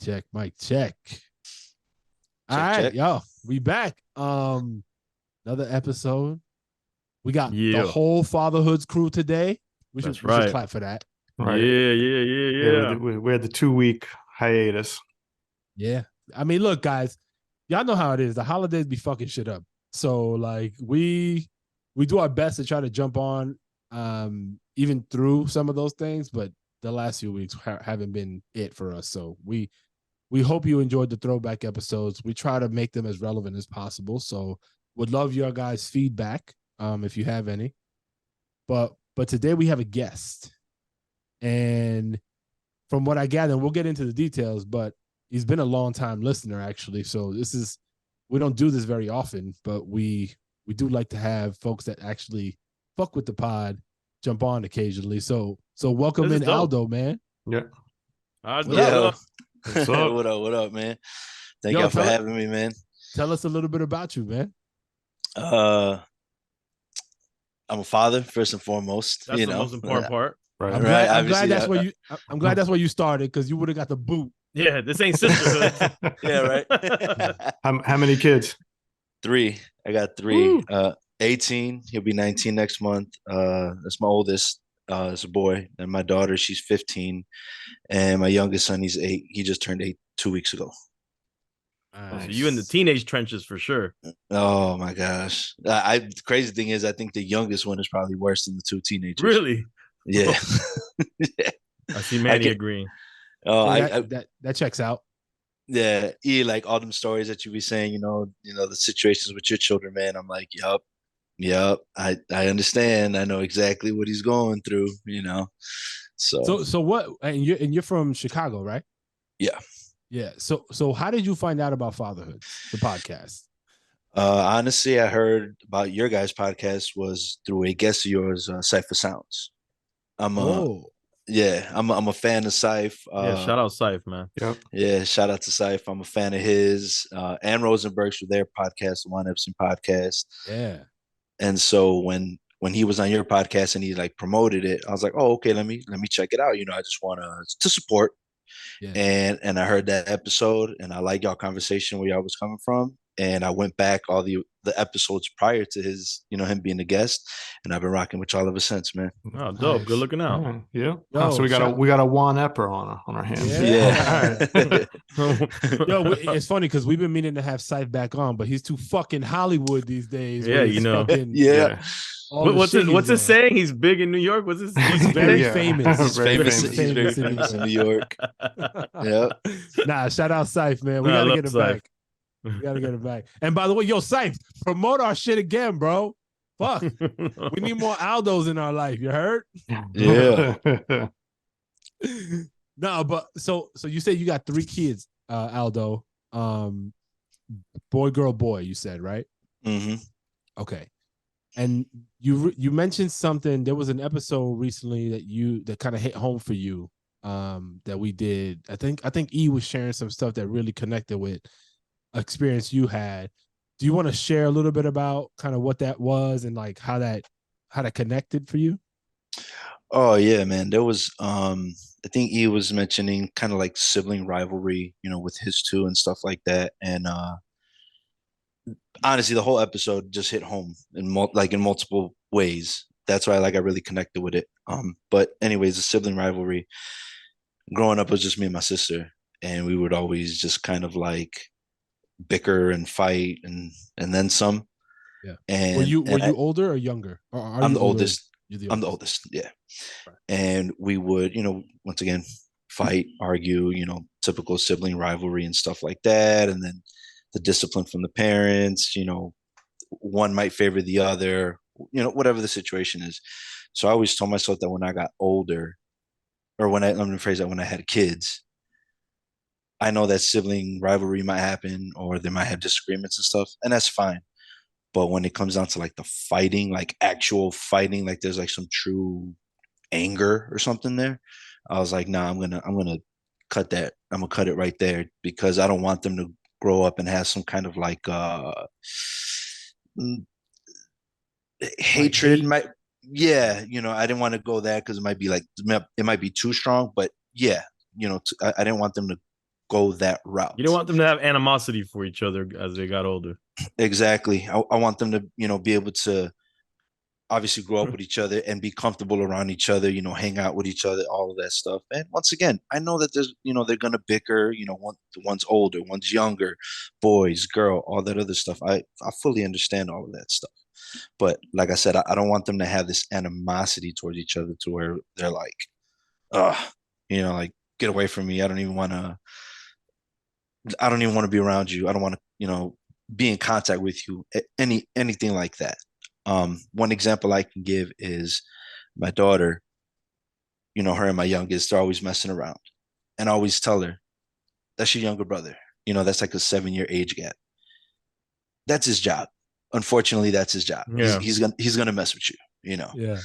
check, mic check. All Check, right, check. yo, we back. Another episode. We got the Yeah. whole Fatherhood's crew today. We should clap for that. Right. Yeah. We had the 2-week hiatus. Yeah. I mean, look, guys, y'all know how it is. The holidays be fucking shit up. So like we do our best to try to jump on even through some of those things, but the last few weeks haven't been it for us. So we hope you enjoyed the throwback episodes. We try to make them as relevant as possible. So would love your guys' feedback if you have any. But today we have a guest. And from what I gather, we'll get into the details, but he's been a long time listener, actually. So we don't do this very often, but we do like to have folks that actually fuck with the pod jump on occasionally. So welcome in Aldo, man. Yeah. What What's up? What up, man? Thank y'all for having me, man. Tell us a little bit about you, man. I'm a father, first and foremost. That's the most important part. Right. I'm glad that's where you. I'm glad that's where you started, because you would have got the boot. Yeah, this ain't sisterhood. Yeah, right. How many kids? 3. I got 3. 18. He'll be 19 next month. That's my oldest. It's a boy, and my daughter, she's 15, and my youngest son, he's 8. He just turned 8 2 weeks ago. So you in the teenage trenches for sure. Oh my gosh! The crazy thing is, I think the youngest one is probably worse than the 2 teenagers. Really? Yeah. Yeah. I see Manny agreeing. Oh, that checks out. Yeah, like all them stories that you be saying, the situations with your children, man. I'm like, yep. I understand. I know exactly what he's going through. So what? And you're from Chicago, right? Yeah. Yeah. So how did you find out about Fatherhood, the podcast? Honestly, I heard about your guys' podcast was through a guest of yours, Cypher Sounds. I'm a fan of Cypher. Shout out Cypher, man. Yep. Yeah, shout out to Cypher. I'm a fan of his. And Rosenberg's for their podcast, the One Epson podcast. Yeah. And so when he was on your podcast and he like promoted it, I was like, oh, okay, let me check it out. I just want to support. Yeah. And I heard that episode, and I like y'all conversation where y'all was coming from. And I went back all the episodes prior to his, him being a guest, and I've been rocking with y'all ever since, man. Oh, dope! Nice. Good looking out. Yeah. So we got a one epper on our hands. Yeah. It's funny because we've been meaning to have Scythe back on, but he's too fucking Hollywood these days. Yeah, Yeah. What's his saying? He's big in New York. What's his? He's very famous. He's very famous in New York. Yeah. Nah, shout out Scythe, man. We gotta get him back. We gotta get it back. And by the way, Scythe, promote our shit again, bro. Fuck. We need more Aldos in our life. You heard? Yeah. No, but so you said you got 3 kids, Aldo. Boy, girl, boy, you said, right? Mm-hmm. Okay. And you mentioned something. There was an episode recently that kind of hit home for you. That we did. I think E was sharing some stuff that really connected with experience you had. Do you want to share a little bit about kind of what that was and like how that connected for you? Oh yeah, man. There was I think E was mentioning kind of like sibling rivalry, with his 2 and stuff like that. And honestly, the whole episode just hit home in multiple ways. That's why I really connected with it. But anyways, the sibling rivalry. Growing up, it was just me and my sister, and we would always just kind of like bicker and fight and then some. Yeah. And were you older or younger? Or I'm the oldest. I'm the oldest. Yeah. Right. And we would, once again, fight, argue, typical sibling rivalry and stuff like that. And then the discipline from the parents, one might favor the other, whatever the situation is. So I always told myself that when I got older, or when I had kids, I know that sibling rivalry might happen or they might have disagreements and stuff, and that's fine. But when it comes down to like the fighting, like actual fighting, like there's like some true anger or something there, I was like, nah, I'm gonna cut that. I'm gonna cut it right there, because I don't want them to grow up and have some kind of like hatred. I didn't want to go there because it might be too strong. But yeah, I didn't want them to go that route. You don't want them to have animosity for each other as they got older. Exactly. I want them to, be able to obviously grow up with each other and be comfortable around each other, hang out with each other, all of that stuff. And once again, I know that there's, they're going to bicker, one's older, one's younger, boys, girl, all that other stuff. I fully understand all of that stuff. But like I said, I don't want them to have this animosity towards each other to where they're like, like, get away from me. I don't even want to be around you. I don't want to, be in contact with you, anything like that. One example I can give is my daughter, her and my youngest, they're always messing around. And I always tell her, that's your younger brother. That's like a 7-year age gap. That's his job. Unfortunately, that's his job. Yeah. He's gonna mess with you, Yeah.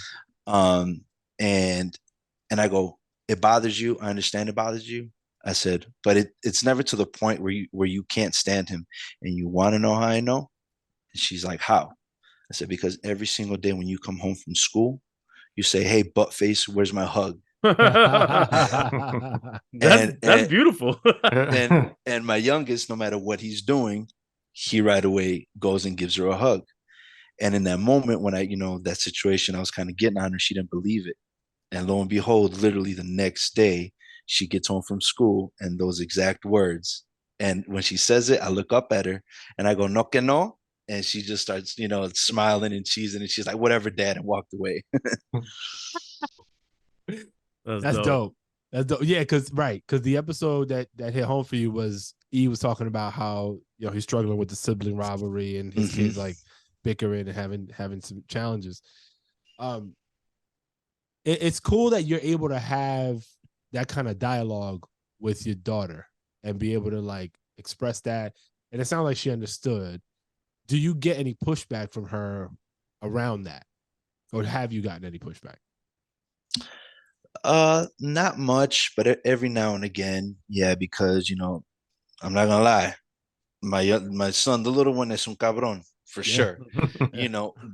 And I go, it bothers you. I understand it bothers you. I said, but it's never to the point where you can't stand him. And you want to know how I know? And she's like, how? I said, because every single day when you come home from school, you say, hey, butt face, where's my hug? That's beautiful. and my youngest, no matter what he's doing, he right away goes and gives her a hug. And in that moment when that situation, I was kind of getting on her, she didn't believe it. And lo and behold, literally the next day, she gets home from school and those exact words. And when she says it, I look up at her and I go, no que no. And she just starts, smiling and cheesing. And she's like, whatever, Dad, and walked away. That's dope. That's dope. Yeah, because the episode that hit home for you was E was talking about how he's struggling with the sibling rivalry and his kids like bickering and having some challenges. It's cool that you're able to have that kind of dialogue with your daughter and be able to like express that. And it sounds like she understood. Do you get any pushback from her around that? Or have you gotten any pushback? Not much, but every now and again, yeah, because I'm not gonna lie, my son, the little one, is un cabrón for sure,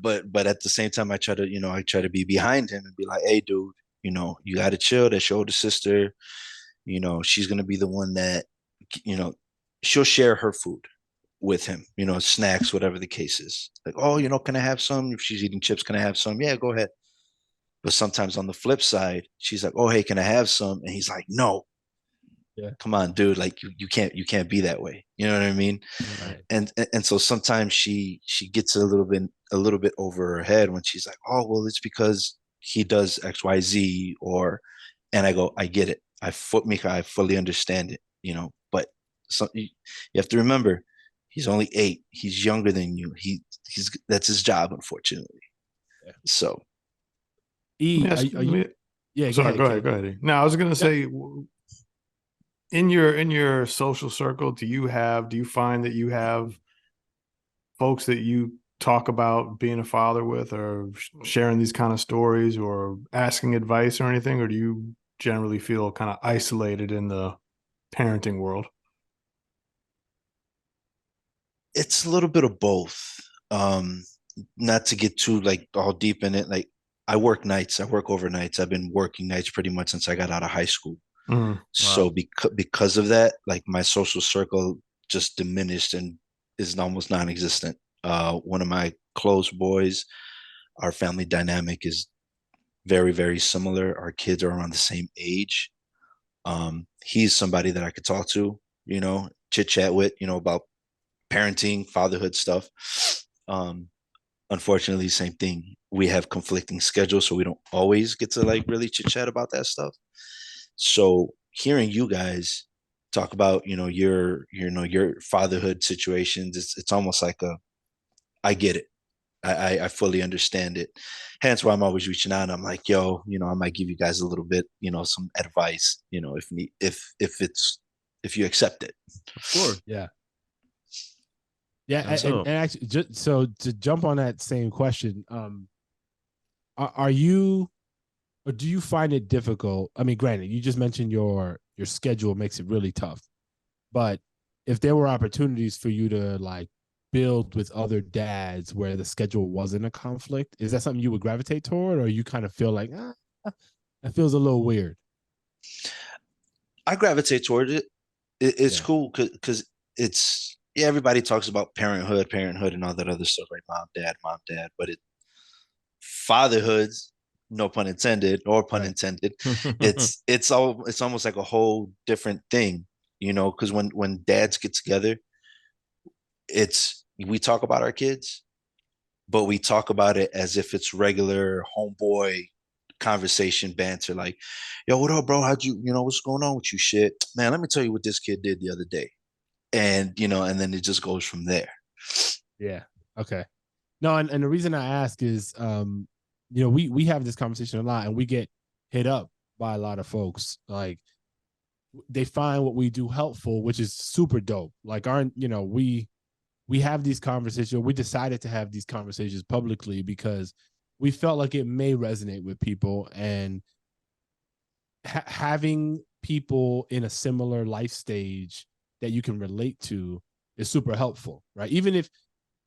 but at the same time, I try to be behind him and be like, hey, dude, you got to chill. That's your older sister. She's gonna be the one that, she'll share her food with him, snacks, whatever the case is. Like, oh, can I have some? If she's eating chips, can I have some? Yeah, go ahead. But sometimes on the flip side, she's like, oh, hey, can I have some? And he's like, no. Yeah. Come on, dude. Like you can't be that way. You know what I mean? Right. And so sometimes she gets a little bit over her head when she's like, oh, well, it's because he does XYZ, and I go, I get it. I fully understand it, but you have to remember, he's only 8. He's younger than you. That's his job, unfortunately. Yeah. So Yes, yeah. Go ahead. No, I was gonna say, in your social circle, do you find that you have folks that you talk about being a father with, or sharing these kind of stories, or asking advice or anything, or do you generally feel kind of isolated in the parenting world? It's a little bit of both. Not to get too like all deep in it, like I work nights. I work overnights. I've been working nights pretty much since I got out of high school. Mm, wow. So because of that, like my social circle just diminished and is almost non-existent. One of my close boys, our family dynamic is very, very similar. Our kids are around the same age. He's somebody that I could talk to, chit chat with, about parenting, fatherhood stuff. Unfortunately, same thing. We have conflicting schedules, so we don't always get to like really chit chat about that stuff. So hearing you guys talk about, your fatherhood situations, it's almost like I get it. I fully understand it. Hence why I'm always reaching out. And I'm like, yo, I might give you guys a little bit, some advice, if you accept it. Sure. Yeah. Yeah, and actually, just so to jump on that same question, are you, or do you find it difficult? I mean, granted, you just mentioned your schedule makes it really tough, but if there were opportunities for you to like build with other dads where the schedule wasn't a conflict, is that something you would gravitate toward, or you kind of feel like that feels a little weird? I gravitate toward it it's cool because it's everybody talks about parenthood and all that other stuff, like mom, dad, but fatherhood, no pun intended or pun intended, it's almost like a whole different thing, because when dads get together, we talk about our kids, but we talk about it as if it's regular homeboy conversation banter, like, yo, what up, bro? How'd you, what's going on with you? Shit, man, let me tell you what this kid did the other day. And, and then it just goes from there. Yeah. Okay. No, and the reason I ask is, we have this conversation a lot, and we get hit up by a lot of folks. Like, they find what we do helpful, which is super dope. Like, we have these conversations. We decided to have these conversations publicly because we felt like it may resonate with people, and having people in a similar life stage that you can relate to is super helpful, right? Even if,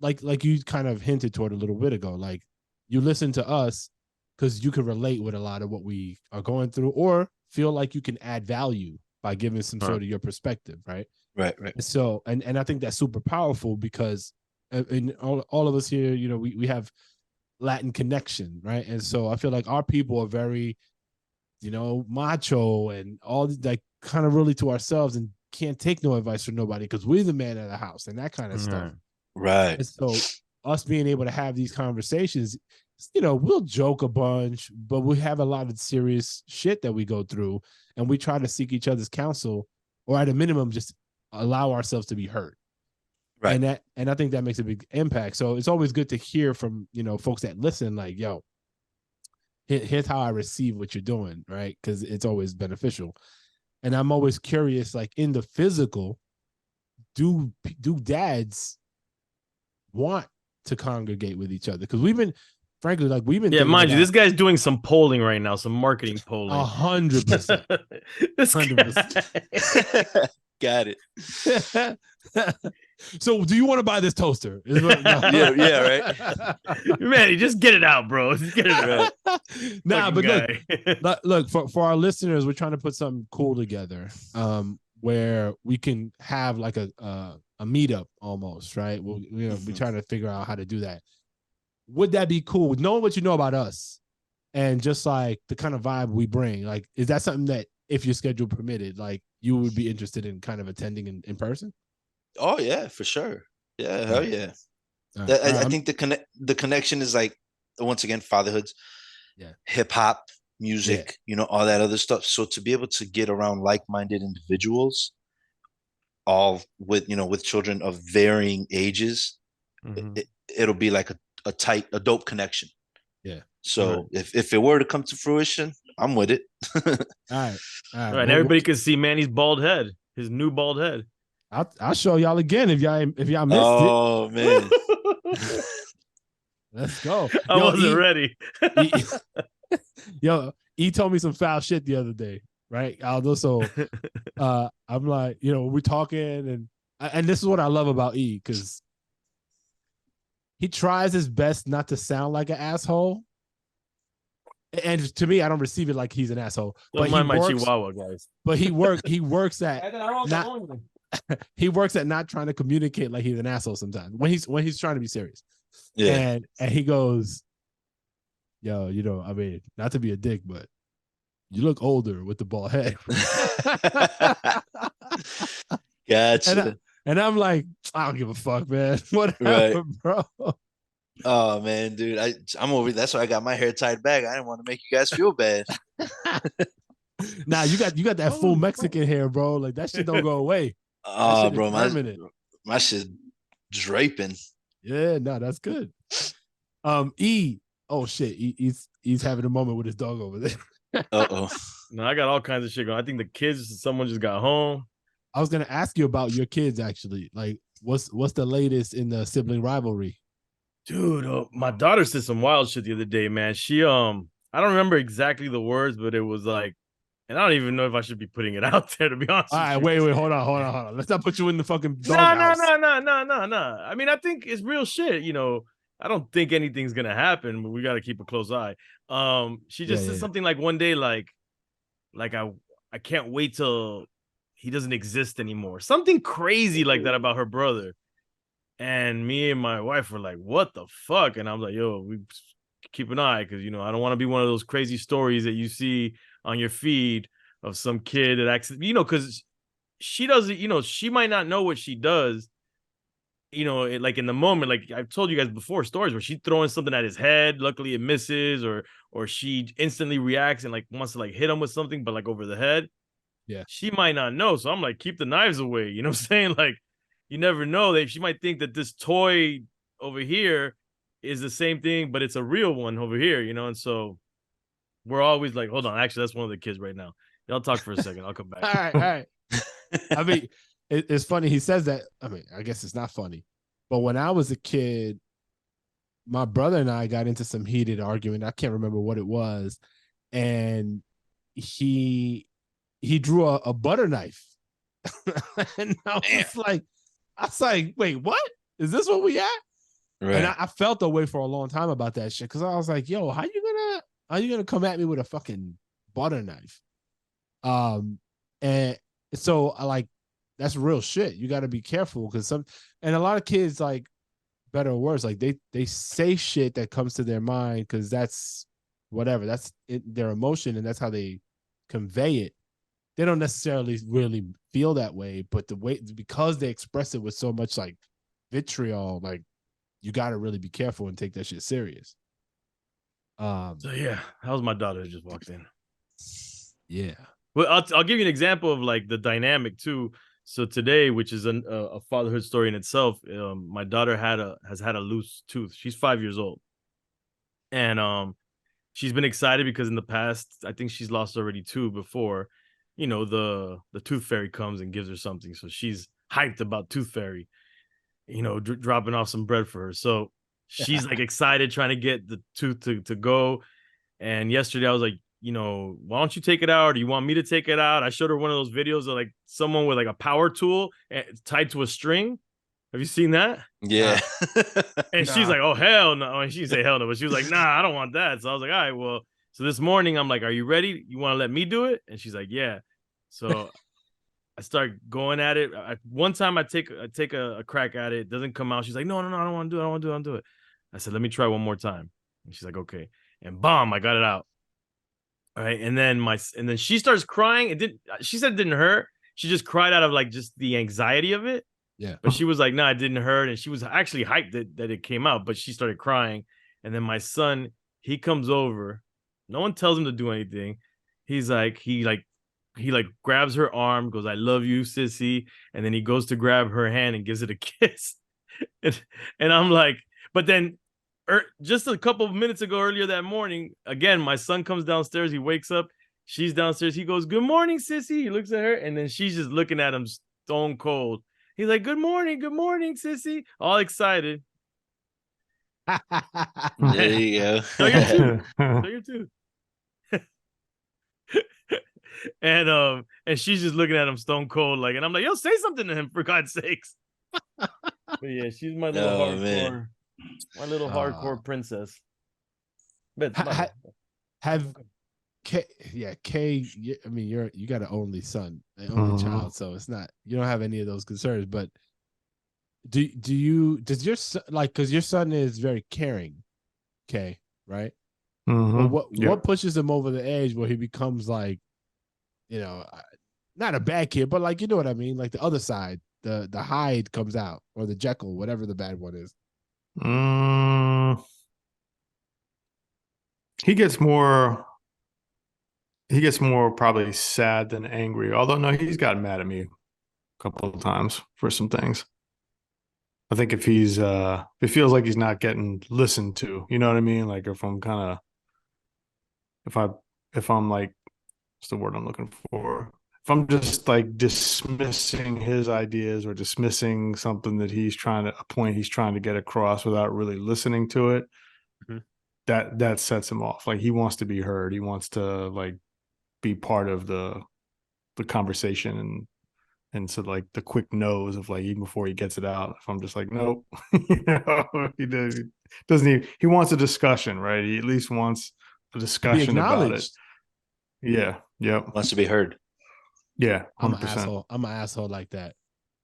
like you kind of hinted toward a little bit ago, like, you listen to us because you can relate with a lot of what we are going through, or feel like you can add value by giving some sort of your perspective, right? Right. So, and I think that's super powerful because in all of us here, we have Latin connection, right? And so I feel like our people are very, macho and all, like, kind of really to ourselves and can't take no advice from nobody because we're the man of the house and that kind of stuff. Right. And so us being able to have these conversations, we'll joke a bunch, but we have a lot of serious shit that we go through, and we try to seek each other's counsel, or at a minimum, just allow ourselves to be heard. Right. And I think that makes a big impact. So it's always good to hear from, folks that listen, like, yo, here's how I receive what you're doing, right? Because it's always beneficial. And I'm always curious, like, in the physical, do dads want to congregate with each other? Because we've been mind you, this guy's doing some polling right now, some marketing polling. 100%. This 100%. Got it. So, do you want to buy this toaster? Yeah, right. Manny, just get it out, bro. Just get it out. Nah, but look, for our listeners, we're trying to put something cool together, where we can have like a meetup almost, right? We're trying to figure out how to do that. Would that be cool? Knowing what you know about us and just like the kind of vibe we bring, like, is that something that, if your schedule permitted, like, you would be interested in kind of attending in person? Oh yeah, for sure. Yeah, hell yeah. I think the connection is, like, once again, fatherhoods, hip hop, music, all that other stuff. So to be able to get around like-minded individuals, all with children of varying ages, it'll be like a dope connection. Yeah. So if it were to come to fruition, I'm with it. All right. And everybody can see Manny's bald head, his new bald head. I'll show y'all again if y'all missed it. Oh man. Let's go. I wasn't ready. He told me some foul shit the other day, right, Aldo? So I'm like, we're talking, and this is what I love about E, because he tries his best not to sound like an asshole. And to me, I don't receive it like he's an asshole. Don't mind my chihuahua, guys. But he works at he works at not trying to communicate like he's an asshole sometimes when he's trying to be serious. Yeah. And he goes, yo, I mean, not to be a dick, but you look older with the bald head. Gotcha. And I'm like, I don't give a fuck, man. Whatever, bro. Oh man, dude, I'm over. That's why I got my hair tied back. I didn't want to make you guys feel bad. Nah, you got that full Mexican hair, bro. Like, that shit don't go away. Oh, bro, my shit draping. Yeah, no, that's good. E. Oh shit, he's having a moment with his dog over there. No, I got all kinds of shit going. I think the kids, someone just got home. I was gonna ask you about your kids, actually. Like, what's the latest in the sibling rivalry? Dude, my daughter said some wild shit the other day, man. She I don't remember exactly the words, but it was like, and I don't even know if I should be putting it out there, to be honest. All right, wait, hold on. Let's not put you in the fucking doghouse. No. I mean, I think it's real shit. I don't think anything's gonna happen, but we got to keep a close eye. She just said something like one day, like I can't wait till he doesn't exist anymore. Something crazy like that about her brother. And me and my wife were like, what the fuck? And I'm like, yo, we keep an eye, because, you know, I don't want to be one of those crazy stories that you see on your feed of some kid that acts, you know, because she doesn't, you know, she might not know what she does, you know, like in the moment, like I've told you guys before, stories where she's throwing something at his head, luckily it misses, or she instantly reacts and like wants to like hit him with something, but like over the head. Yeah. She might not know. So I'm like, keep the knives away. You know what I'm saying? Like, you never know. She might think that this toy over here is the same thing, but it's a real one over here, you know? And so we're always like, hold on, actually, that's one of the kids right now. Y'all talk for a second. I'll come back. All right. I mean, it's funny. He says that. I mean, I guess it's not funny, but when I was a kid, my brother and I got into some heated argument. I can't remember what it was. And he drew a butter knife. And I was like, wait, what? Is this what we at? Right. And I felt the way for a long time about that shit, because I was like, yo, how you gonna come at me with a fucking butter knife? And so I like, that's real shit. You got to be careful, because and a lot of kids, like, better or worse, like they say shit that comes to their mind because that's whatever, that's their emotion, and that's how they convey it. They don't necessarily really feel that way, but the way, because they express it with so much like vitriol, like, you got to really be careful and take that shit serious. So yeah, how's my daughter who just walked in? Yeah. Well, I'll give you an example of like the dynamic too. So today, which is a fatherhood story in itself, my daughter has had a loose tooth. She's 5 years old, and she's been excited because in the past, I think she's lost already 2 before. You know, the tooth fairy comes and gives her something, so she's hyped about tooth fairy. You know, dropping off some bread for her. So she's like excited, trying to get the tooth to go. And yesterday I was like, you know, why don't you take it out? Or do you want me to take it out? I showed her one of those videos of like someone with like a power tool tied to a string. Have you seen that? Yeah. And she's like, oh, hell no. And she didn't say hell no, but she was like, nah, I don't want that. So I was like, all right, well, so this morning I'm like, are you ready? You want to let me do it? And she's like, yeah. So I start going at it. One time I take a crack at it. It doesn't come out. She's like, no, I don't want to do it. I don't want to do it. I don't do it. I said, let me try one more time. And she's like, okay. And bomb, I got it out. All right. And then she starts crying. She said it didn't hurt. She just cried out of like just the anxiety of it. Yeah. But she was like, no, it didn't hurt. And she was actually hyped that it came out, but she started crying. And then my son, he comes over. No one tells him to do anything. He's like, he grabs her arm, goes, I love you, sissy. And then he goes to grab her hand and gives it a kiss. And I'm like, but then just a couple of minutes ago, earlier that morning, again, my son comes downstairs. He wakes up. She's downstairs. He goes, good morning, sissy. He looks at her, and then she's just looking at him stone cold. He's like, good morning, sissy. All excited. There you go. So you're too. And she's just looking at him stone cold, like, and I'm like, yo, say something to him, for God's sakes. But yeah, she's my little hardcore, my little hardcore princess. But have K? Yeah, K. I mean, you got an only son, an only child, so it's not, you don't have any of those concerns. But does your son, like, because your son is very caring, K, right? Well, what pushes him over the edge where he becomes like, you know, not a bad kid, but like, you know what I mean? Like the other side, the Hyde comes out, or the Jekyll, whatever the bad one is. He gets more probably sad than angry. Although no, he's gotten mad at me a couple of times for some things. I think if he's if it feels like he's not getting listened to, you know what I mean? Like if I'm like, what's the word I'm looking for? If I'm just like dismissing his ideas or dismissing something that a point he's trying to get across without really listening to it, that sets him off. Like he wants to be heard. He wants to like be part of the conversation, and so like the quick no's of like, even before he gets it out, if I'm just like, nope, you know, he wants a discussion, right? He at least wants a discussion about it. Yeah. Yep. Wants to be heard. Yeah, 100%. I'm an asshole. I'm an asshole like that.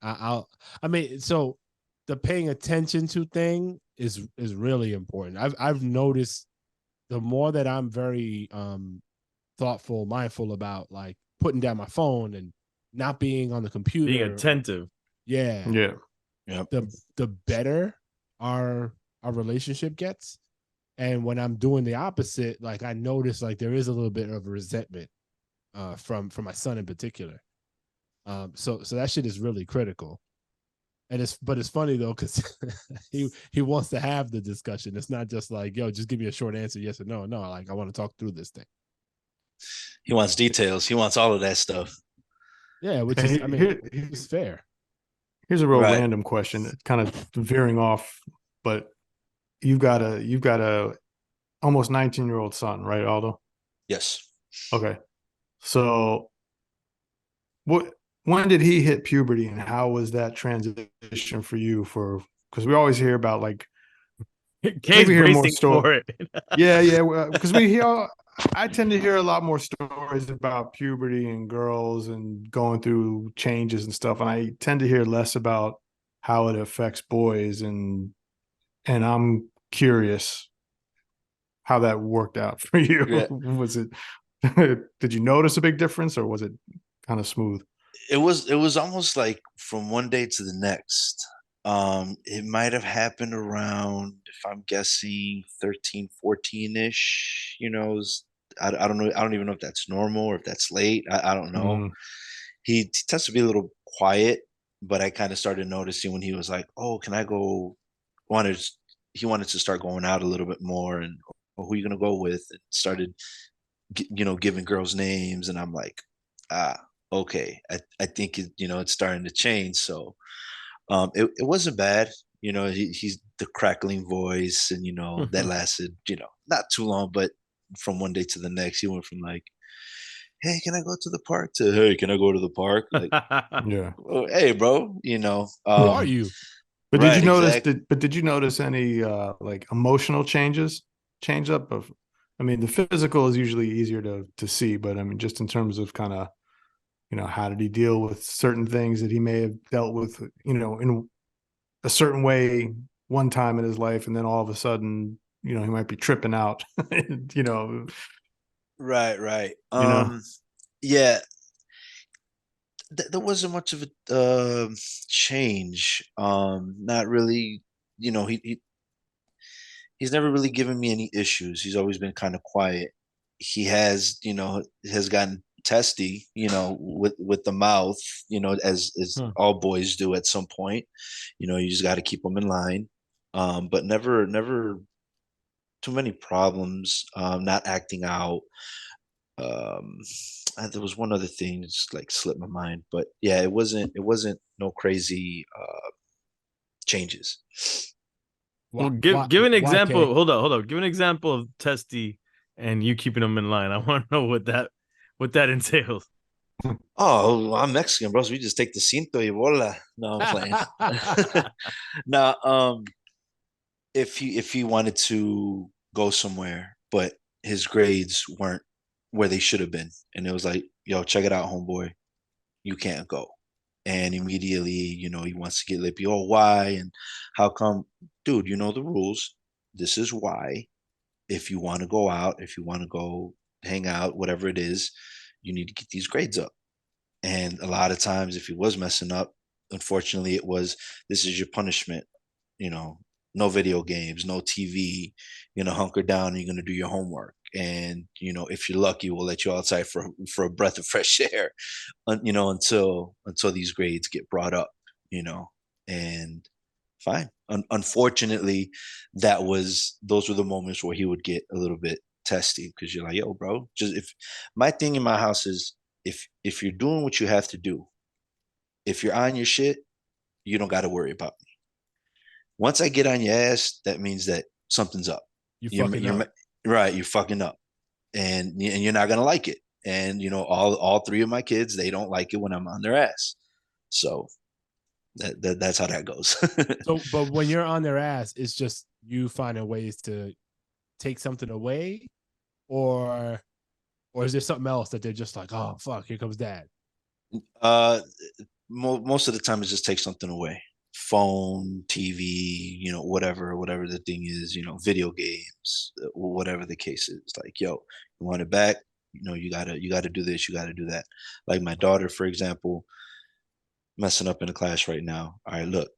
I mean, so the paying attention to thing is really important. I've noticed the more that I'm very thoughtful, mindful about like putting down my phone and not being on the computer, being attentive. Yeah. The better our relationship gets. And when I'm doing the opposite, like I notice like there is a little bit of resentment from my son in particular. So that shit is really critical. And it's funny though, because he wants to have the discussion. It's not just like, yo, just give me a short answer, yes or no. No, like I want to talk through this thing. He wants details. He wants all of that stuff. Yeah, which is, I mean, it's fair. Here's a real random question, kind of veering off, but you've got a almost 19-year-old son, right, Aldo? Yes. Okay. So when did he hit puberty, and how was that transition for you? Because we always hear about like, Kay's bracing for it. Yeah, because I tend to hear a lot more stories about puberty and girls and going through changes and stuff, and I tend to hear less about how it affects boys, and I'm curious how that worked out for you. Yeah. Was it did you notice a big difference, or was it kind of smooth? It was almost like from one day to the next. It might have happened around, if I'm guessing, 13, 14-ish. You know, I don't know. I don't even know if that's normal or if that's late. I don't know. He tends to be a little quiet, but I kind of started noticing when he was like, "Oh, can I go?" He wanted to start going out a little bit more, and who are you gonna go with? And started, giving girls names, and I'm like, okay, I think it's starting to change. So it wasn't bad. He's the crackling voice, and that lasted not too long, but from one day to the next, he went from like, hey, can I go to the park, to, hey, can I go to the park? Like, yeah. Oh, hey, bro, who are you? But did you notice? Did you notice any like emotional change up of? I mean, the physical is usually easier to see, but I mean, just in terms of kind of, how did he deal with certain things that he may have dealt with, in a certain way one time in his life, and then all of a sudden, he might be tripping out, Right. Yeah. There wasn't much of a change. Not really. He's never really given me any issues. He's always been kind of quiet. He has gotten testy, with the mouth, as all boys do at some point. You just got to keep them in line. But never too many problems. Not acting out. There was one other thing just like slipped my mind, but yeah, it wasn't no crazy changes. Well, give an example. Hold on. Give an example of testy and you keeping them in line. I want to know what that entails. Oh, I'm Mexican, bro. So we just take the cinto y bola. No, I'm playing. Now, if he wanted to go somewhere, but his grades weren't where they should have been, and it was like, yo, check it out, homeboy, you can't go. And immediately, he wants to get lippy. Oh, why? And how come? Dude, you know the rules. This is why. If you want to go out, if you want to go hang out, whatever it is, you need to get these grades up. And a lot of times, if he was messing up, unfortunately, it was, this is your punishment. No video games, no TV. Hunker down, and you're gonna do your homework. And if you're lucky, we'll let you outside for a breath of fresh air, until these grades get brought up. And fine. Unfortunately, those were the moments where he would get a little bit testy, because you're like, yo, bro, just, if my thing in my house is, if you're doing what you have to do, if you're on your shit, you don't got to worry about me. Once I get on your ass, that means that something's up. You're fucking up. Right, you're fucking up, and you're not gonna like it. And all three of my kids, they don't like it when I'm on their ass. So that's how that goes. So, but when you're on their ass, it's just you finding ways to take something away, or is there something else that they're just like, oh fuck, here comes dad? Most of the time, it just takes something away. Phone, TV, whatever the thing is, video games, whatever the case is. Like, yo, you want it back? You gotta do this, you gotta do that. Like my daughter, for example, messing up in the class right now. All right, look,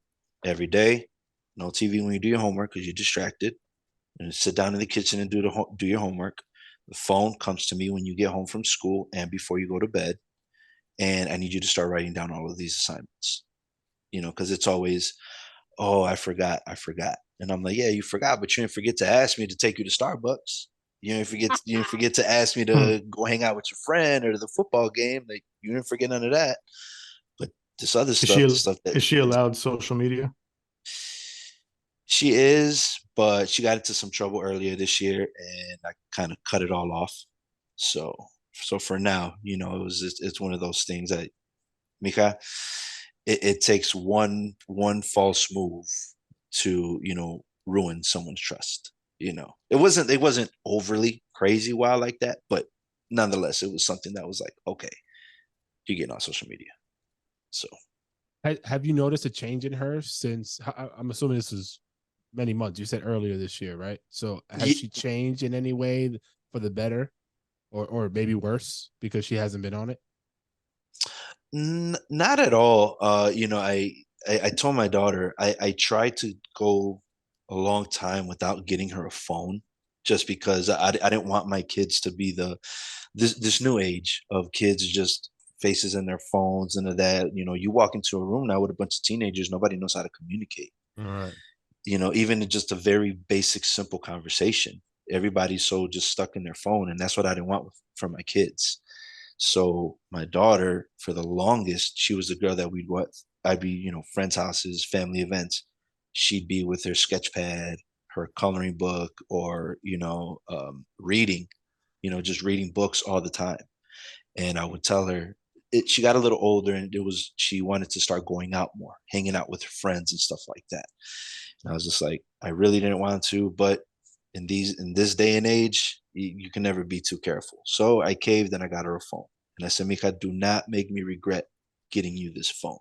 every day, no TV when you do your homework because you're distracted. And sit down in the kitchen and do your homework. The phone comes to me when you get home from school and before you go to bed. And I need you to start writing down all of these assignments. Because it's always, oh, I forgot. And I'm like, yeah, you forgot, but you didn't forget to ask me to take you to Starbucks. You didn't forget to ask me to go hang out with your friend or the football game. Like, you didn't forget none of that. But this other stuff, the stuff that is she allowed social media? She is, but she got into some trouble earlier this year, and I kind of cut it all off. So for now, it's one of those things that, Mika, it takes one false move to ruin someone's trust. It wasn't overly crazy wild like that, but nonetheless, it was something that was like, okay, you're getting on social media. So, have you noticed a change in her since? I'm assuming this is many months. You said earlier this year, right? So has she changed in any way for the better, or maybe worse because she hasn't been on it? Not at all. I told my daughter I tried to go a long time without getting her a phone, just because I didn't want my kids to be this new age of kids just faces in their phones and that. You walk into a room now with a bunch of teenagers, nobody knows how to communicate. All right. Even in just a very basic, simple conversation, everybody's so just stuck in their phone, and that's what I didn't want for my kids. So my daughter, for the longest, she was the girl that I'd be, friends' houses, family events. She'd be with her sketch pad, her coloring book, or reading, just reading books all the time. And I would tell her, she got a little older, and she wanted to start going out more, hanging out with her friends and stuff like that. And I was just like, I really didn't want to, but in this day and age, you can never be too careful. So I caved and I got her a phone. And I said, Mika, do not make me regret getting you this phone.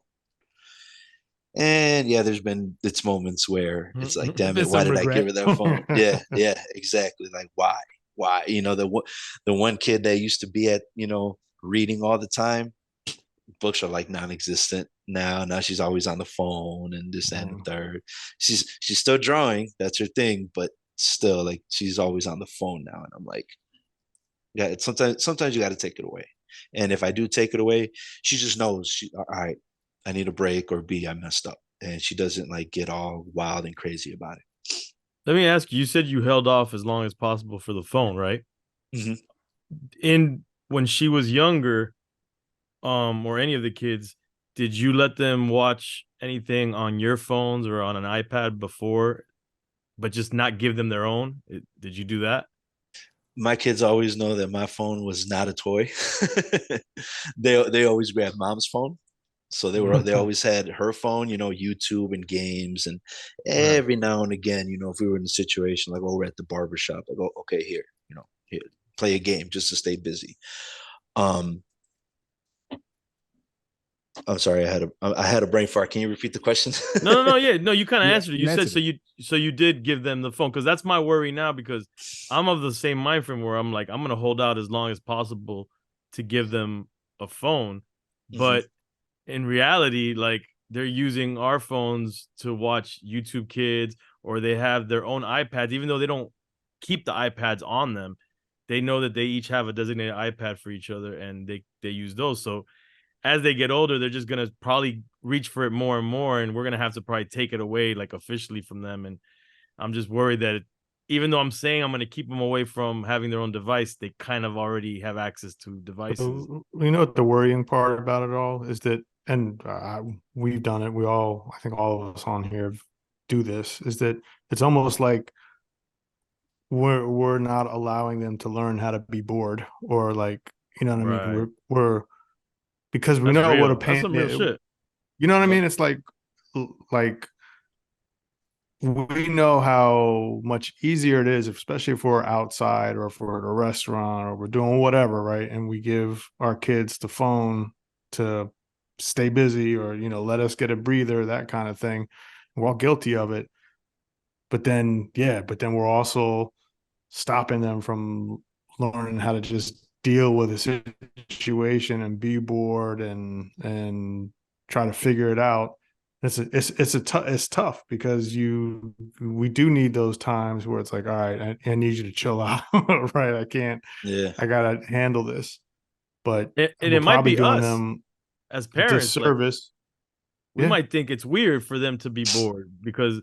And yeah, it's moments where it's like, damn it, why did I give her that phone? Yeah, exactly. Like, why? The one kid that used to be at, reading all the time, books are like non-existent now. Now she's always on the phone and this and the third. She's still drawing, that's her thing, but still, like, she's always on the phone now. And I'm like, yeah, sometimes you got to take it away. And if I do take it away, she just knows, all right, I need a break, or B, I messed up. And she doesn't like get all wild and crazy about it. Let me ask you, you said you held off as long as possible for the phone, right? Mm-hmm. When she was younger, or any of the kids, did you let them watch anything on your phones or on an iPad before, but just not give them their own? Did you do that? My kids always know that my phone was not a toy. They always grabbed mom's phone. So they always had her phone, YouTube and games. And every now and again, if we were in a situation like, oh, we're at the barbershop, I go, okay, here, play a game just to stay busy. I'm sorry, I had a brain fart. Can you repeat the question? No, yeah, no, you kind of answered it. You said so you did give them the phone, because that's my worry now, because I'm of the same mind frame where I'm like, I'm gonna hold out as long as possible to give them a phone, but in reality, like, they're using our phones to watch YouTube Kids, or they have their own iPads, even though they don't keep the iPads on them. They know that they each have a designated iPad for each other, and they use those. So as they get older, they're just gonna probably reach for it more and more, and we're gonna have to probably take it away, like, officially from them. And I'm just worried that even though I'm saying I'm gonna keep them away from having their own device, they kind of already have access to devices. You know what the worrying part about it all is? That, and we've done it. I think all of us on here do this. Is that it's almost like we're not allowing them to learn how to be bored, or, like, you know what I mean? We're because we know what a pain. That's some real shit. You know what I mean? It's like we know how much easier it is, especially if we're outside or if we're at a restaurant or we're doing whatever, right? And we give our kids the phone to stay busy, or, you know, let us get a breather, that kind of thing. We're all guilty of it. But then we're also stopping them from learning how to just deal with a situation and be bored and try to figure it out. It's tough because we do need those times where it's like, all right, I need you to chill out. Right. I gotta handle this. But it might be doing us them as parents, disservice. We might think it's weird for them to be bored, because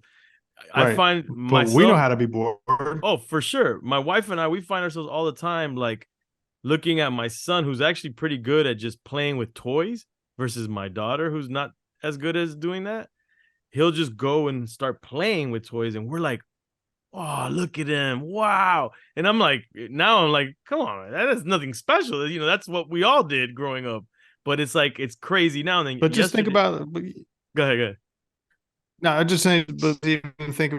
I find but we know how to be bored. Oh, for sure. My wife and I, we find ourselves all the time like looking at my son, who's actually pretty good at just playing with toys, versus my daughter, who's not as good as doing that. He'll just go and start playing with toys, and we're like, oh, look at him. Wow. And I'm like, come on, that is nothing special. You know, that's what we all did growing up. But it's like, it's crazy now. And then but just think about it. Go ahead. No, I just saying, but even think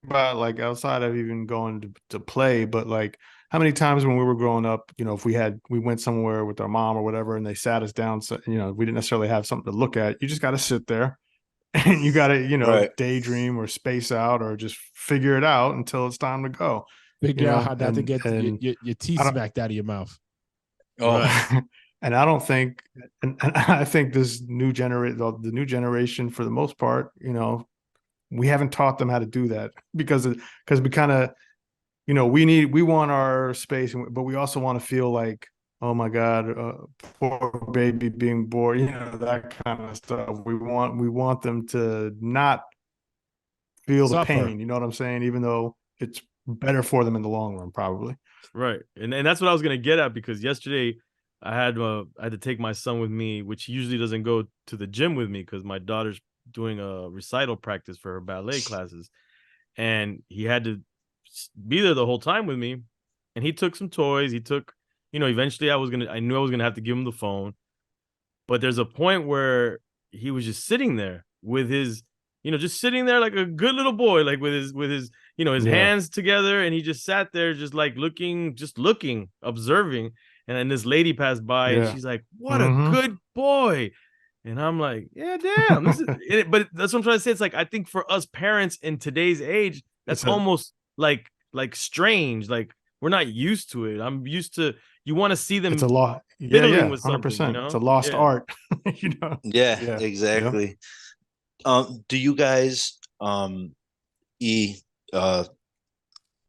about like outside of even going to play, but like how many times when we were growing up, you know, if we went somewhere with our mom or whatever, and they sat us down, so, you know, we didn't necessarily have something to look at. You just got to sit there and you got to, you know, daydream or space out or just figure it out until it's time to go. Figure out how not to get your teeth smacked out of your mouth. Oh, right. And I don't think, and I think this the new generation, for the most part, you know, we haven't taught them how to do that because we kind of, you know, we want our space, but we also want to feel like, oh my God, poor baby being bored, you know, that kind of stuff. We want them to not feel the pain, you know what I'm saying? Even though it's better for them in the long run, probably. Right. And that's what I was going to get at, because yesterday I had to take my son with me, which he usually doesn't go to the gym with me because my daughter's doing a recital practice for her ballet classes, and he had to be there the whole time with me. And he took some toys. He took, you know, eventually I knew I was gonna have to give him the phone, but there's a point where he was just sitting there with his, you know, just sitting there like a good little boy, like with his, you know, his hands together, and he just sat there, just like looking, observing. And then this lady passed by, and she's like, "What a good boy." And I'm like, yeah, damn. This is it. But that's what I'm trying to say. It's like, I think for us parents in today's age, that's almost like strange. Like, we're not used to it. I'm used to, you want to see them. It's a lot. Yeah, with 100%. You know? It's a lost art. You know? Yeah, exactly. Yeah. Do you guys,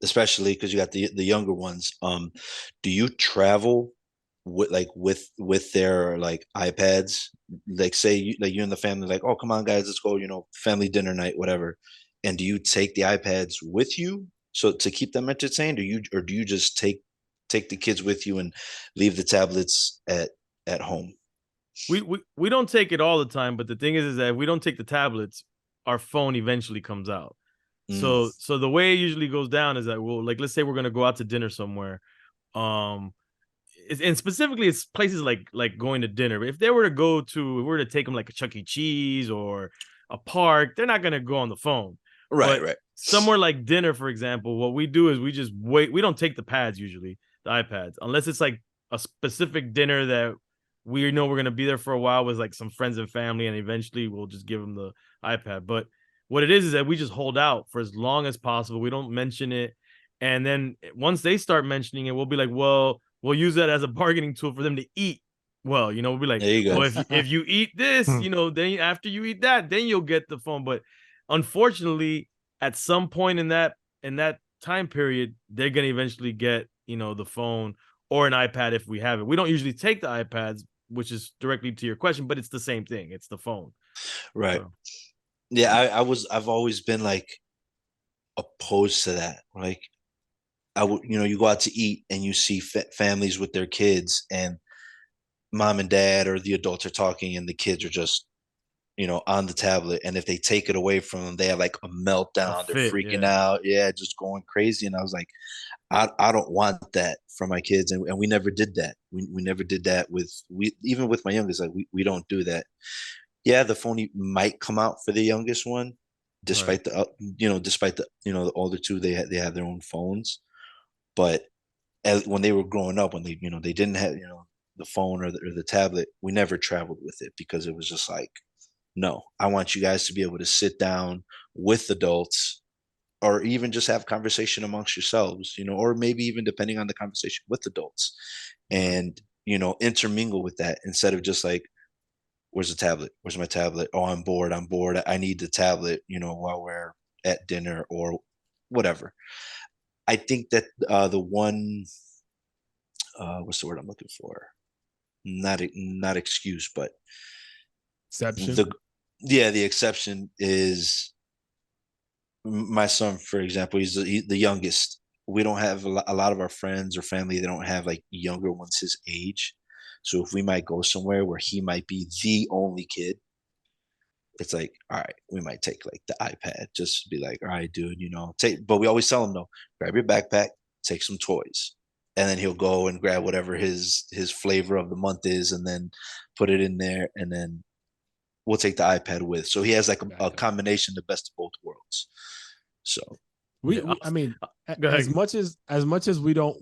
especially because you got the younger ones, do you travel with their like iPads? Like, say you and the family, like, oh, come on guys, let's go, you know, family dinner night, whatever. And do you take the iPads with you so to keep them entertained, or do you just take the kids with you and leave the tablets at home? We don't take it all the time, but the thing is that if we don't take the tablets, our phone eventually comes out. So the way it usually goes down is that like, let's say we're gonna go out to dinner somewhere, and specifically it's places like going to dinner. But if we were to take them like a Chuck E. Cheese or a park, they're not gonna go on the phone. Right. Somewhere like dinner, for example, what we do is we just wait. We don't take the pads usually, the iPads, unless it's like a specific dinner that we know we're gonna be there for a while with like some friends and family, and eventually we'll just give them the iPad. But what it is that we just hold out for as long as possible. We don't mention it. And then once they start mentioning it, we'll be like, well, we'll use that as a bargaining tool for them to eat. Well, you know, we'll be like, well, if you eat this, you know, then after you eat that, then you'll get the phone. But unfortunately, at some point in that time period, they're going to eventually get, you know, the phone or an iPad if we have it. We don't usually take the iPads, which is directly to your question, but it's the same thing. It's the phone. Right. So. Yeah, I've always been like opposed to that. Like, you know, you go out to eat and you see families with their kids, and mom and dad or the adults are talking and the kids are just, you know, on the tablet. And if they take it away from them, they have like a meltdown. They're freaking out. Yeah, just going crazy. And I was like, I don't want that for my kids. And we never did that. We never did that even with my youngest. Like, we don't do that. Yeah, the phone might come out for the youngest one, despite the the older two, they have their own phones. But when they were growing up, when they didn't have, the phone or the tablet, we never traveled with it because it was just like, no, I want you guys to be able to sit down with adults, or even just have conversation amongst yourselves, or maybe even depending on the conversation with adults, and, intermingle with that instead of just like, where's the tablet? Where's my tablet? Oh, I'm bored. I need the tablet, while we're at dinner or whatever. I think that the one, what's the word I'm looking for? Not excuse, but Exception. The exception is my son, for example. He's the youngest. We don't have a lot of our friends or family. They don't have like younger ones his age. So if we might go somewhere where he might be the only kid, it's like, all right, we might take like the iPad, just be like, all right, dude, take. But we always tell him, no, grab your backpack, take some toys, and then he'll go and grab whatever his flavor of the month is, and then put it in there, and then we'll take the iPad with. So he has like a combination, the best of both worlds. So I mean, as much as we don't,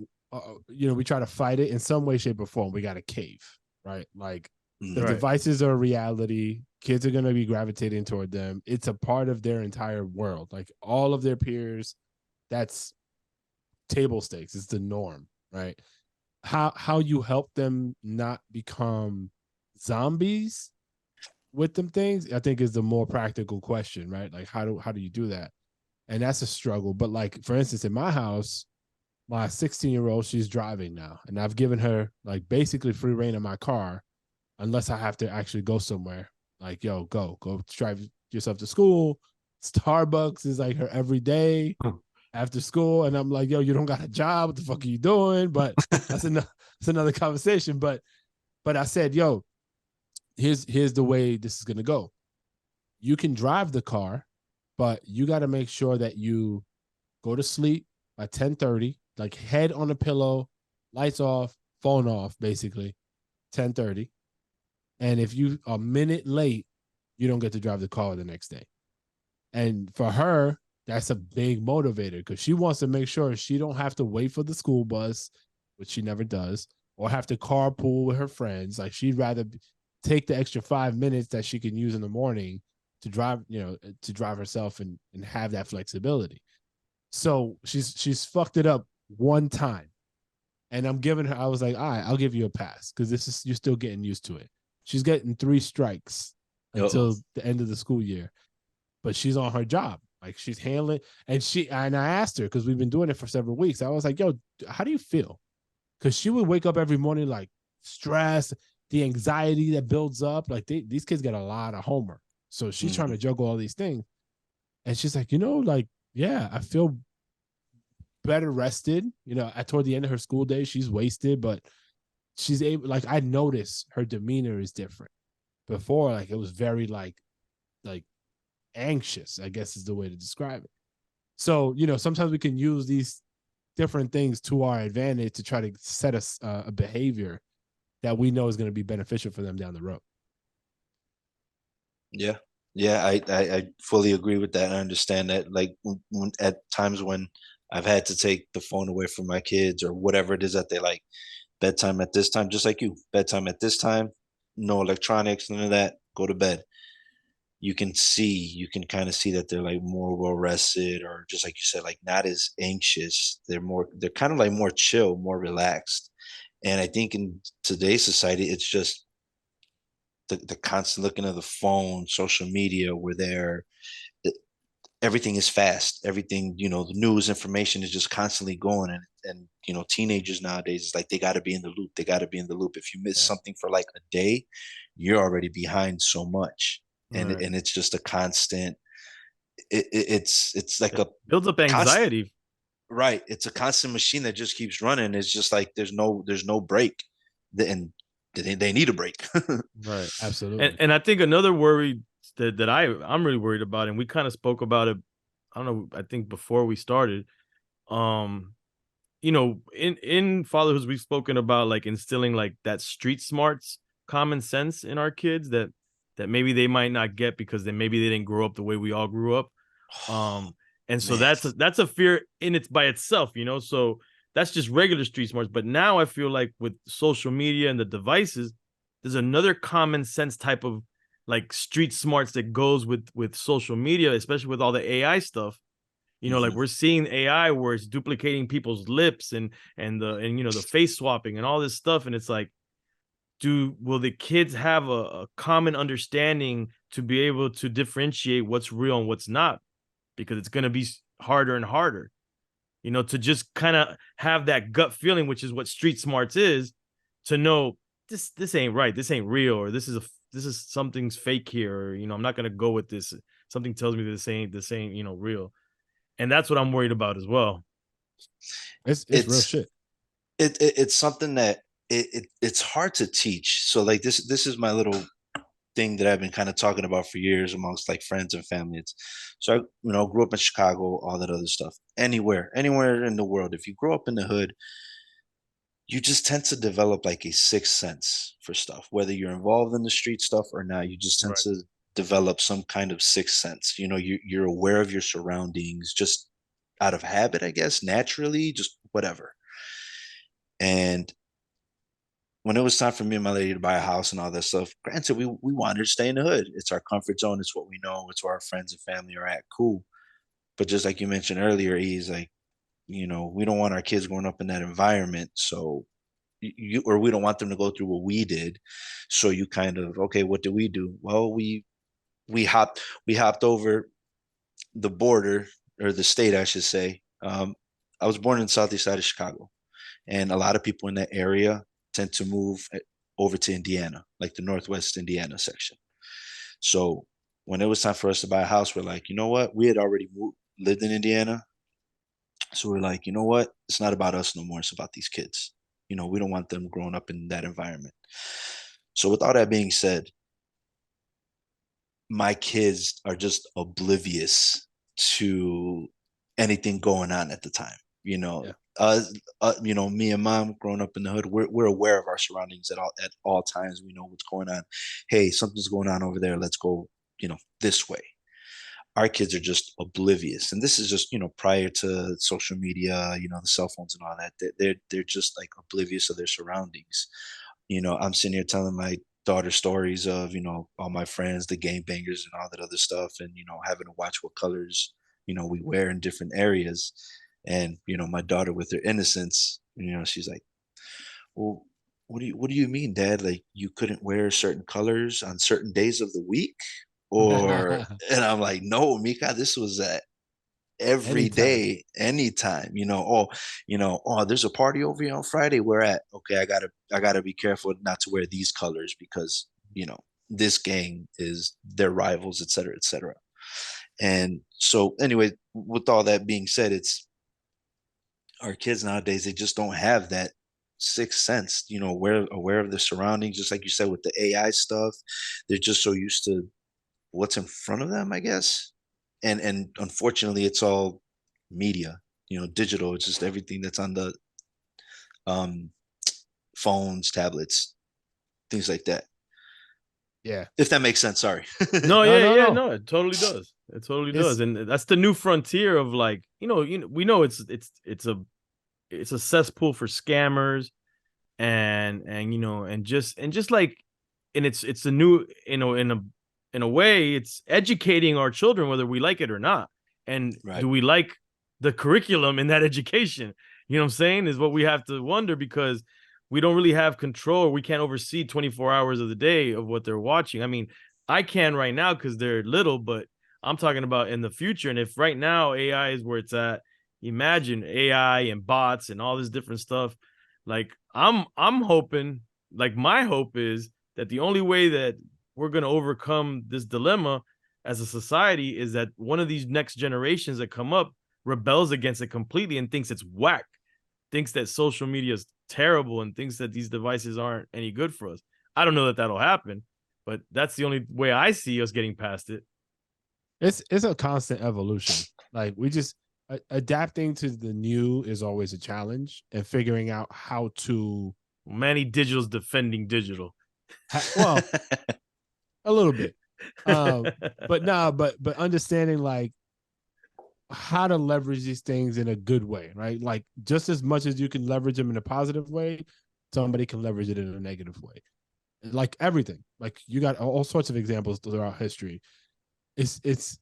we try to fight it in some way, shape, or form. We got a cave, right? Like the devices are a reality. Kids are going to be gravitating toward them. It's a part of their entire world. Like all of their peers, that's table stakes. It's the norm, right? How you help them not become zombies with them things, I think, is the more practical question, right? Like how do you do that? And that's a struggle. But like, for instance, in my house, my 16-year-old, she's driving now, and I've given her like basically free reign of my car, unless I have to actually go somewhere. Like, yo, go drive yourself to school. Starbucks is like her every day after school. And I'm like, yo, you don't got a job. What the fuck are you doing? But that's another conversation. But I said, yo, here's the way this is going to go. You can drive the car, but you got to make sure that you go to sleep by 10:30, like head on a pillow, lights off, phone off, basically 10:30. And if you are a minute late, you don't get to drive the car the next day. And for her, that's a big motivator because she wants to make sure she don't have to wait for the school bus, which she never does, or have to carpool with her friends. Like she'd rather take the extra 5 minutes that she can use in the morning to drive, to drive herself and have that flexibility. So she's fucked it up one time. And I'm giving her, I was like, all right, I'll give you a pass because you're still getting used to it. She's getting 3 strikes until the end of the school year, but she's on her job. Like she's handling, and I asked her, because we've been doing it for several weeks. I was like, yo, how do you feel? Because she would wake up every morning, like stress, the anxiety that builds up. Like these kids get a lot of homework. So she's trying to juggle all these things. And she's like, like, yeah, I feel better rested. Toward the end of her school day, she's wasted, but she's able, like, I notice her demeanor is different. Before, like, it was very like anxious, I guess is the way to describe it. So, sometimes we can use these different things to our advantage to try to set us a behavior that we know is going to be beneficial for them down the road. Yeah. I fully agree with that. I understand that. Like at times when I've had to take the phone away from my kids or whatever it is that they like, bedtime at this time, just like you, bedtime at this time, no electronics, none of that, go to bed. You can kind of see that they're like more well rested, or just like you said, like not as anxious. They're kind of like more chill, more relaxed. And I think in today's society, it's just the constant looking at the phone, social media, where everything is fast. Everything, the news information is just constantly going. And teenagers nowadays, it's like they got to be in the loop. They got to be in the loop. If you miss something for like a day, you're already behind so much. And it's just a constant. It's like a builds up anxiety. Right. It's a constant machine that just keeps running. It's just like there's no break. And they need a break. Right. Absolutely. And I think another worry that I'm really worried about, and we kind of spoke about it, I don't know, I think before we started, in fatherhood, we've spoken about like instilling like that street smarts, common sense in our kids that maybe they might not get because maybe they didn't grow up the way we all grew up. And so that's a fear by itself, so that's just regular street smarts. But now I feel like with social media and the devices, there's another common sense type of like street smarts that goes with social media, especially with all the AI stuff. You know, like we're seeing AI where it's duplicating people's lips and you know, the face swapping and all this stuff. And it's like, will the kids have a common understanding to be able to differentiate what's real and what's not? Because it's going to be harder and harder, you know, to just kind of have that gut feeling, which is what street smarts is, to know this ain't right, this ain't real, or this is something's fake here, or, you know, I'm not going to go with this. Something tells me this ain't, you know, real. And that's what I'm worried about as well. It's real shit. It's something that it's hard to teach. So like this is my little thing that I've been kind of talking about for years amongst like friends and family. So I, you know, grew up in Chicago, all that other stuff. Anywhere in the world, if you grow up in the hood, you just tend to develop like a sixth sense for stuff, whether you're involved in the street stuff or not. You just tend to develop some kind of sixth sense. You know, you're aware of your surroundings just out of habit, I guess, naturally, just whatever. And when it was time for me and my lady to buy a house and all that stuff, granted, we wanted to stay in the hood. It's our comfort zone. It's what we know. It's where our friends and family are at. Cool. But just like you mentioned earlier, he's like, you know, we don't want our kids growing up in that environment. So or we don't want them to go through what we did. So you kind of, okay, what do we do? Well, we hopped over the border, or the state, I should say. I was born in the southeast side of Chicago, and a lot of people in that area tend to move over to Indiana, like the Northwest Indiana section. So when it was time for us to buy a house, we're like, you know what? We had already lived in Indiana. So we're like, you know what? It's not about us no more. It's about these kids. You know, we don't want them growing up in that environment. So with all that being said, my kids are just oblivious to anything going on at the time. You know, you know, me and mom growing up in the hood, we're aware of our surroundings at all times. We know what's going on. Hey, something's going on over there. Let's go, you know, this way. Our kids are just oblivious. And this is just, you know, prior to social media, you know, the cell phones and all that. They're just like oblivious of their surroundings. You know, I'm sitting here telling my daughter stories of, you know, all my friends, the game bangers and all that other stuff, and, you know, having to watch what colors, you know, we wear in different areas. And, you know, my daughter, with her innocence, you know, she's like, well, what do you mean, Dad? Like, you couldn't wear certain colors on certain days of the week? Or and I'm like, no, Mika, this was every day, anytime. You know, there's a party over here on Friday. We're at, okay, I gotta be careful not to wear these colors because, you know, this gang is their rivals, et cetera, et cetera. And so anyway, with all that being said, it's our kids nowadays, they just don't have that sixth sense, you know, aware of their surroundings, just like you said with the AI stuff. They're just so used to what's in front of them, I guess. And unfortunately, it's all media, you know, digital. It's just everything that's on the phones, tablets, things like that. Yeah. If that makes sense. Sorry. No, it totally does. It totally does. And that's the new frontier of, like, you know, we know it's a cesspool for scammers and you know, and just like, and it's a new, you know, in a way, it's educating our children whether we like it or not. And do we like the curriculum in that education? You know what I'm saying? Is what we have to wonder, because we don't really have control. We can't oversee 24 hours of the day of what they're watching. I mean, I can right now because they're little, but I'm talking about in the future. And if right now AI is where it's at, imagine AI and bots and all this different stuff. Like, I'm hoping, like, my hope is that the only way that we're going to overcome this dilemma as a society is that one of these next generations that come up rebels against it completely and thinks it's whack, thinks that social media is terrible, and thinks that these devices aren't any good for us. I don't know that that'll happen, but that's the only way I see us getting past it. It's a constant evolution. Like, we just adapting to the new is always a challenge, and figuring out how to. Manny Digital's defending digital. Well, a little bit, but understanding, like, how to leverage these things in a good way, right? Like just as much as you can leverage them in a positive way, somebody can leverage it in a negative way. Like everything, like you got all sorts of examples throughout history. It's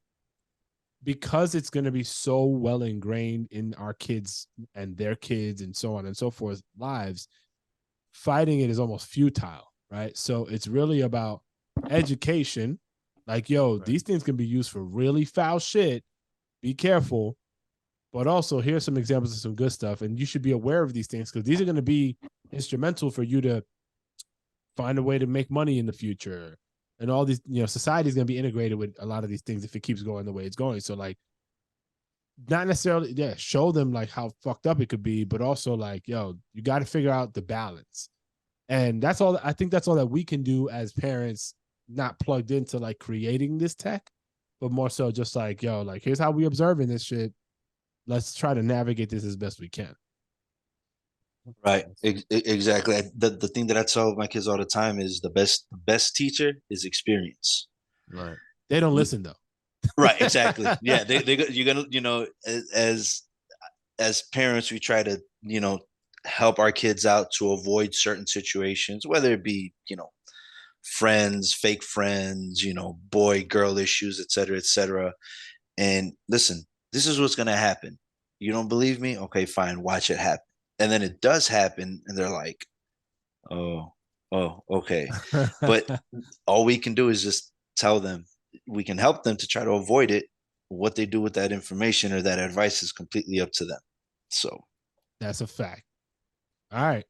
because it's going to be so well ingrained in our kids and their kids and so on and so forth lives. Fighting it is almost futile, right? So it's really about education. Like, yo, these things can be used for really foul shit. Be careful. But also, here's some examples of some good stuff. And you should be aware of these things because these are going to be instrumental for you to find a way to make money in the future. And all these, society is going to be integrated with a lot of these things if it keeps going the way it's going. So, like, not necessarily, show them like how fucked up it could be, but also like, yo, you got to figure out the balance. And that's all. I think that's all that we can do as parents, not plugged into like creating this tech, but more so just like, yo, like, here's how we observing this shit. Let's try to navigate this as best we can. Right. Exactly. The thing that I tell my kids all the time is the best teacher is experience. Right. They don't listen though. Right. Exactly. Yeah. You're gonna, as parents, we try to, help our kids out to avoid certain situations, whether it be, friends, fake friends, boy, girl issues, et cetera, et cetera. And listen, this is what's going to happen. You don't believe me? Okay, fine. Watch it happen. And then it does happen. And they're like, oh, okay. But all we can do is just tell them. We can help them to try to avoid it. What they do with that information or that advice is completely up to them. So that's a fact. All right.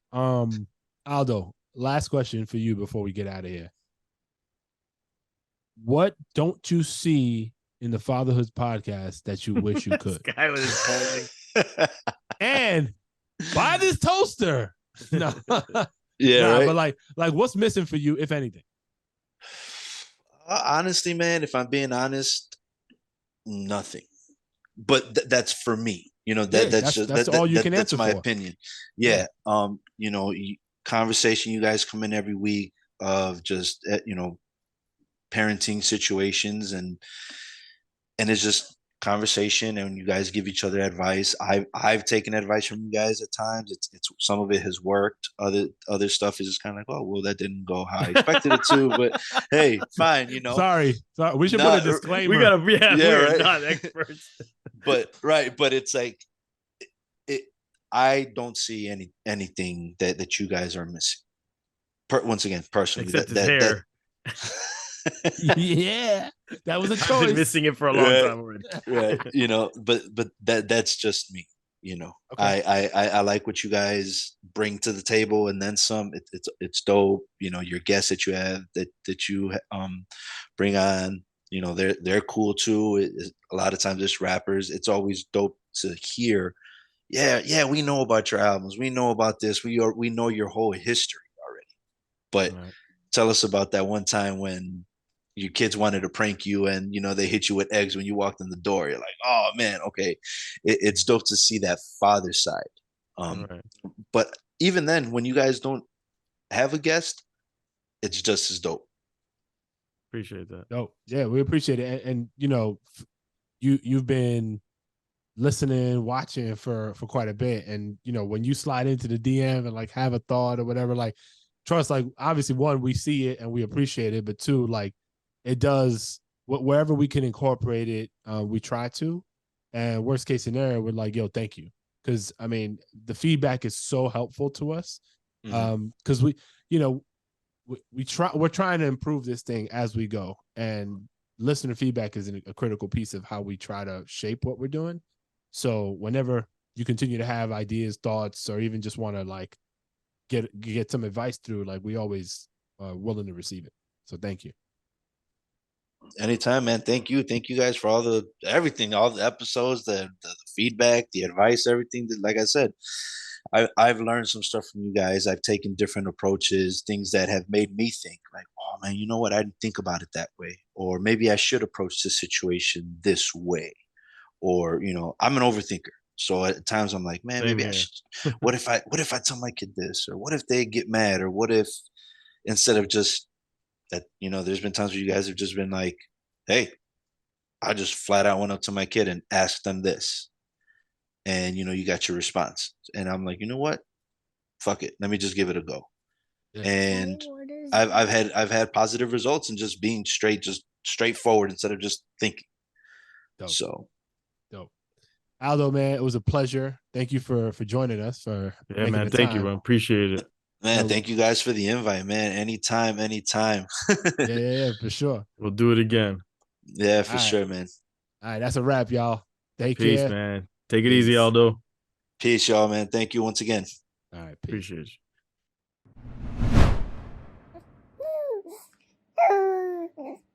Aldo, last question for you before we get out of here. What don't you see in the Fatherhood podcast that you wish you could? This guy with his polling. And buy this toaster. No. Yeah, right? But like what's missing for you, if anything? Honestly, man, if I'm being honest, nothing. But that's for me. That's all you can answer. That's my for. opinion. Yeah. Conversation you guys come in every week of just parenting situations and it's just conversation, and you guys give each other advice. I've taken advice from you guys at times. It's some of it has worked. Other stuff is just kind of like, oh well, that didn't go how I expected it to, but hey, fine. Sorry. We should put a disclaimer. We gotta, we're right? not experts. But it's like I don't see anything that you guys are missing. Once again, personally, except his hair. Yeah, that was a choice. I've been missing it for a long time already. Right. But that's just me. Okay. I like what you guys bring to the table, and then some. It's dope. Your guests that you have that you bring on. They're cool too. A lot of times it's rappers. It's always dope to hear. Yeah, we know about your albums. We know about this. We know your whole history already. But tell us about that one time when your kids wanted to prank you and they hit you with eggs when you walked in the door. You're like, oh man, okay. It's dope to see that father side. But even then, when you guys don't have a guest, it's just as dope. Appreciate that. Oh yeah, we appreciate it. And you've been listening, watching for quite a bit, and when you slide into the DM and like have a thought or whatever, like trust, like obviously one, we see it and we appreciate it, but two, like it does wherever we can incorporate it, we try to. And worst case scenario, we're like, yo, thank you, because I mean the feedback is so helpful to us, because we're trying to improve this thing as we go, and listener feedback is a critical piece of how we try to shape what we're doing. So whenever you continue to have ideas, thoughts, or even just want to like get some advice through, like we always are willing to receive it. So thank you. Anytime, man. Thank you guys for everything, all the episodes, the feedback, the advice, everything. Like I said, I've learned some stuff from you guys. I've taken different approaches, things that have made me think like, oh man, you know what? I didn't think about it that way. Or maybe I should approach this situation this way. Or, I'm an overthinker. So at times I'm like, man, maybe I should, what if I tell my kid this, or what if they get mad, or what if instead of just that, there's been times where you guys have just been like, hey, I just flat out went up to my kid and asked them this. And, you know, you got your response. And I'm like, you know what? Fuck it. Let me just give it a go. Yeah. And I've had positive results and just being straightforward instead of just thinking. Dope. So dope. Aldo, man, it was a pleasure. Thank you for joining us. Yeah, man. Thank you, man. Appreciate it. Man, thank you guys for the invite, man. Anytime. yeah, for sure. We'll do it again. Yeah, for sure, man. All right, that's a wrap, y'all. Take Peace, care. man. Take it easy, Aldo. Peace, y'all, man. Thank you once again. All right, peace. Appreciate you.